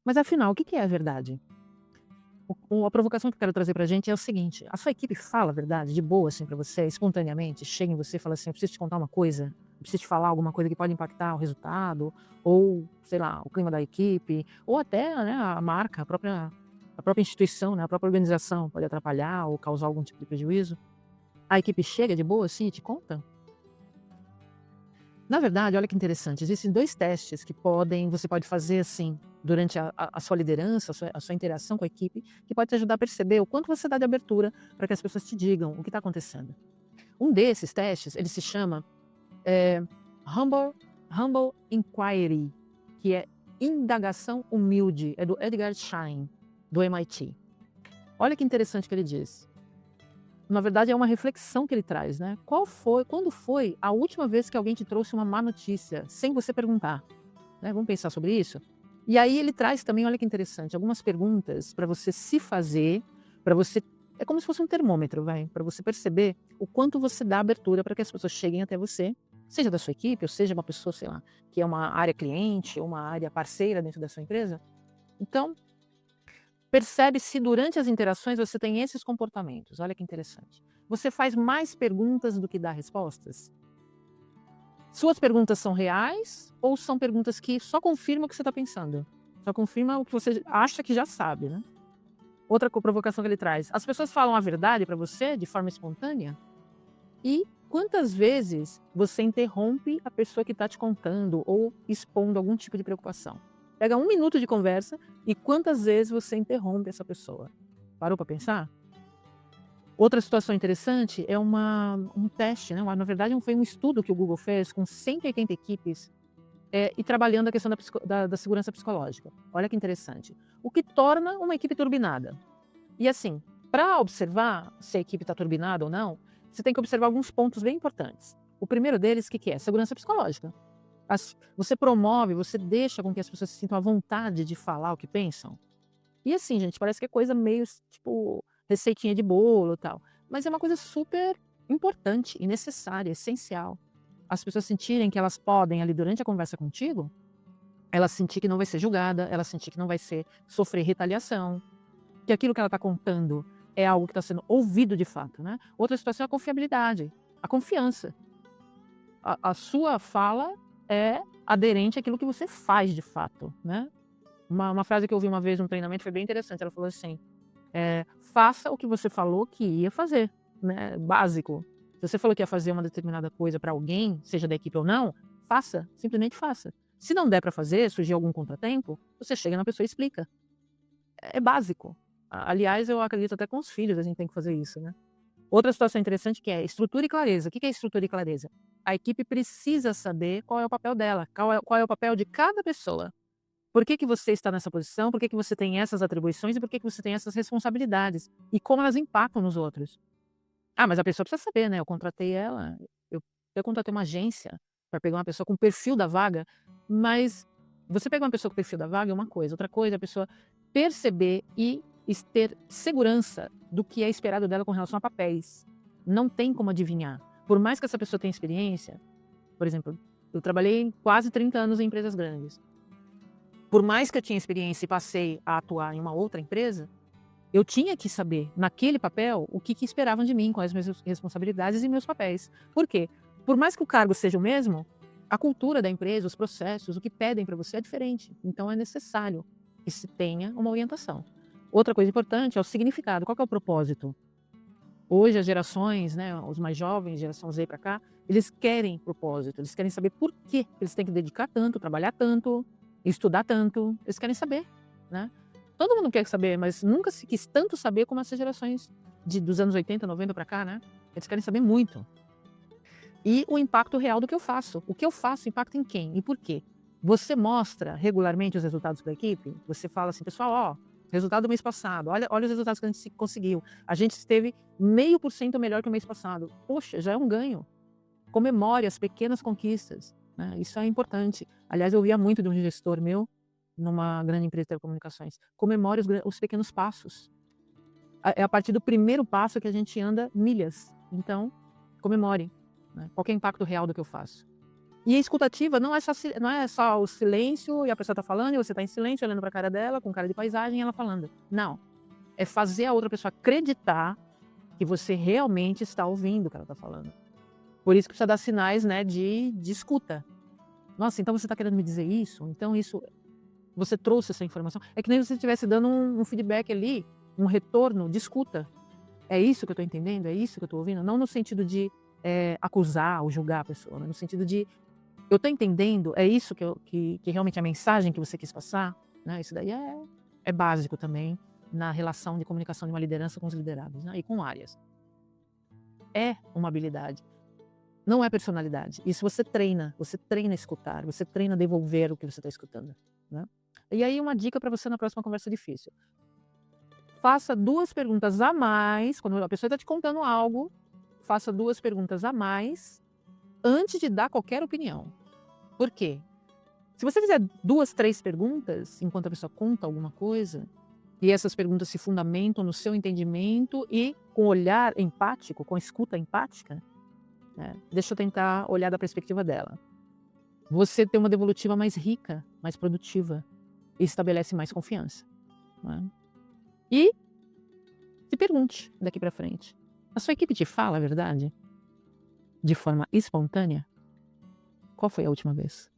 Mas afinal, o que que é a verdade? A provocação que eu quero trazer pra gente é o seguinte: a sua equipe fala a verdade de boa, assim, pra você, espontaneamente? Chega em você e fala assim: "Eu preciso te contar uma coisa, eu preciso te falar alguma coisa que pode impactar o resultado", ou, sei lá, o clima da equipe, ou até, né, a marca, a própria instituição, né, a própria organização pode atrapalhar ou causar algum tipo de prejuízo. A equipe chega de boa, assim, e te conta? Na verdade, olha que interessante, existem 2 testes que você pode fazer, assim, durante a sua liderança, a sua interação com a equipe, que pode te ajudar a perceber o quanto você dá de abertura para que as pessoas te digam o que está acontecendo. Um desses testes, ele se chama, eh, Humble Humble Inquiry, que é indagação humilde, é do Edgar Schein, do MIT. Olha que interessante que ele diz. Na verdade, é uma reflexão que ele traz, né. Quando foi a última vez que alguém te trouxe uma má notícia, sem você perguntar, né, vamos pensar sobre isso? E aí ele traz também, olha que interessante, algumas perguntas para você se fazer, para você é como se fosse um termômetro, vai, para você perceber o quanto você dá abertura para que as pessoas cheguem até você, seja da sua equipe ou seja uma pessoa, sei lá, que é uma área cliente ou uma área parceira dentro da sua empresa. Então, percebe se durante as interações você tem esses comportamentos. Olha que interessante. Você faz mais perguntas do que dá respostas? Suas perguntas são reais ou são perguntas que só confirmam o que você está pensando? Só confirma o que você acha que já sabe, né? Outra provocação que ele traz. As pessoas falam a verdade para você de forma espontânea? E quantas vezes você interrompe a pessoa que está te contando ou expondo algum tipo de preocupação? Pega 1 minuto de conversa e quantas vezes você interrompe essa pessoa? Parou para pensar? Outra situação interessante é um teste, né, na verdade foi um estudo que o Google fez com 180 equipes, e trabalhando a questão da segurança psicológica. Olha que interessante. O que torna uma equipe turbinada. E assim, para observar se a equipe está turbinada ou não, você tem que observar alguns pontos bem importantes. O primeiro deles, o que que é? Segurança psicológica. Você promove, você deixa com que as pessoas se sintam à vontade de falar o que pensam? E assim, gente, parece que é coisa meio tipo receitinha de bolo, e tal, mas é uma coisa super importante e necessária, essencial. As pessoas sentirem que elas podem ali durante a conversa contigo, ela sentir que não vai ser julgada, ela sentir que não vai sofrer retaliação, que aquilo que ela está contando é algo que está sendo ouvido de fato, né. Outra situação é a confiabilidade, a confiança. A sua fala é aderente àquilo que você faz de fato, né. Uma frase que eu ouvi uma vez num treinamento foi bem interessante, ela falou assim: faça o que você falou que ia fazer, né, básico. Se você falou que ia fazer uma determinada coisa para alguém, seja da equipe ou não, faça, simplesmente faça. Se não der para fazer, surgir algum contratempo, você chega na pessoa e explica. É básico. Aliás, eu acredito até com os filhos a gente tem que fazer isso, né. Outra situação interessante que é estrutura e clareza. O que que é estrutura e clareza? A equipe precisa saber qual é o papel dela, qual é o papel de cada pessoa. Por que que você está nessa posição, por que que você tem essas atribuições e por que que você tem essas responsabilidades, e como elas impactam nos outros. Ah, mas a pessoa precisa saber, né, eu contratei ela, eu eu contratei uma agência para pegar uma pessoa com o perfil da vaga, mas você pegar uma pessoa com o perfil da vaga é uma coisa, outra coisa é a pessoa perceber e ter segurança do que é esperado dela com relação a papéis. Não tem como adivinhar. Por mais que essa pessoa tenha experiência, por exemplo, eu trabalhei quase 30 anos em empresas grandes. Por mais que eu tinha experiência e passei a atuar em uma outra empresa, eu tinha que saber, naquele papel, o que esperavam de mim, quais as minhas responsabilidades e meus papéis. Por quê? Por mais que o cargo seja o mesmo, a cultura da empresa, os processos, o que pedem para você é diferente. Então é necessário que se tenha uma orientação. Outra coisa importante é o significado. Qual que é o propósito? Hoje as gerações, né, os mais jovens, geração Z para cá, eles querem propósito, eles querem saber por que eles têm que dedicar tanto, trabalhar tanto, estudar tanto, eles querem saber, né. Todo mundo quer saber, mas nunca se quis tanto saber como essas gerações dos anos 80, 90 para cá, né. Eles querem saber muito. E o impacto real do que eu faço. O que eu faço impacta em quem e por quê? Você mostra regularmente os resultados para a equipe? Você fala assim: "Pessoal, ó, resultado do mês passado, olha os resultados que a gente conseguiu. A gente esteve 0,5% melhor que o mês passado". Poxa, já é um ganho. Comemore as pequenas conquistas, né, isso é importante. Aliás, eu ouvia muito de um gestor meu, numa grande empresa de telecomunicações: "Comemore os pequenos passos". É a partir do primeiro passo que a gente anda milhas. Então, comemore, né. Qual que é o impacto real do que eu faço? E a escutativa não é só o silêncio e a pessoa tá falando e você tá em silêncio olhando pra cara dela, com cara de paisagem e ela falando. Não, é fazer a outra pessoa acreditar que você realmente está ouvindo o que ela tá falando. Por isso que precisa dar sinais, né, de escuta. "Nossa, então você tá querendo me dizer isso? Então isso você trouxe essa informação?" É que nem se você estivesse dando um feedback ali, um retorno de escuta. "É isso que eu tô entendendo? É isso que eu tô ouvindo?" Não no sentido de, acusar ou julgar a pessoa, mas no sentido de: "Eu tô entendendo? É isso que realmente a mensagem que você quis passar?" Né, isso daí é básico também na relação de comunicação de uma liderança com os liderados, né, e com áreas. É uma habilidade, não é personalidade. Isso você treina a escutar, você treina a devolver o que você está escutando, né. E aí uma dica para você na próxima conversa difícil: faça 2 perguntas a mais, quando a pessoa está te contando algo, faça 2 perguntas a mais antes de dar qualquer opinião. Por quê? Se você fizer 2, 3 perguntas enquanto a pessoa conta alguma coisa, e essas perguntas se fundamentam no seu entendimento e com olhar empático, com escuta empática, né, deixa eu tentar olhar da perspectiva dela. Você tem uma devolutiva mais rica, mais produtiva e estabelece mais confiança, né. E se pergunte daqui para frente: a sua equipe te fala a verdade de forma espontânea? Qual foi a última vez?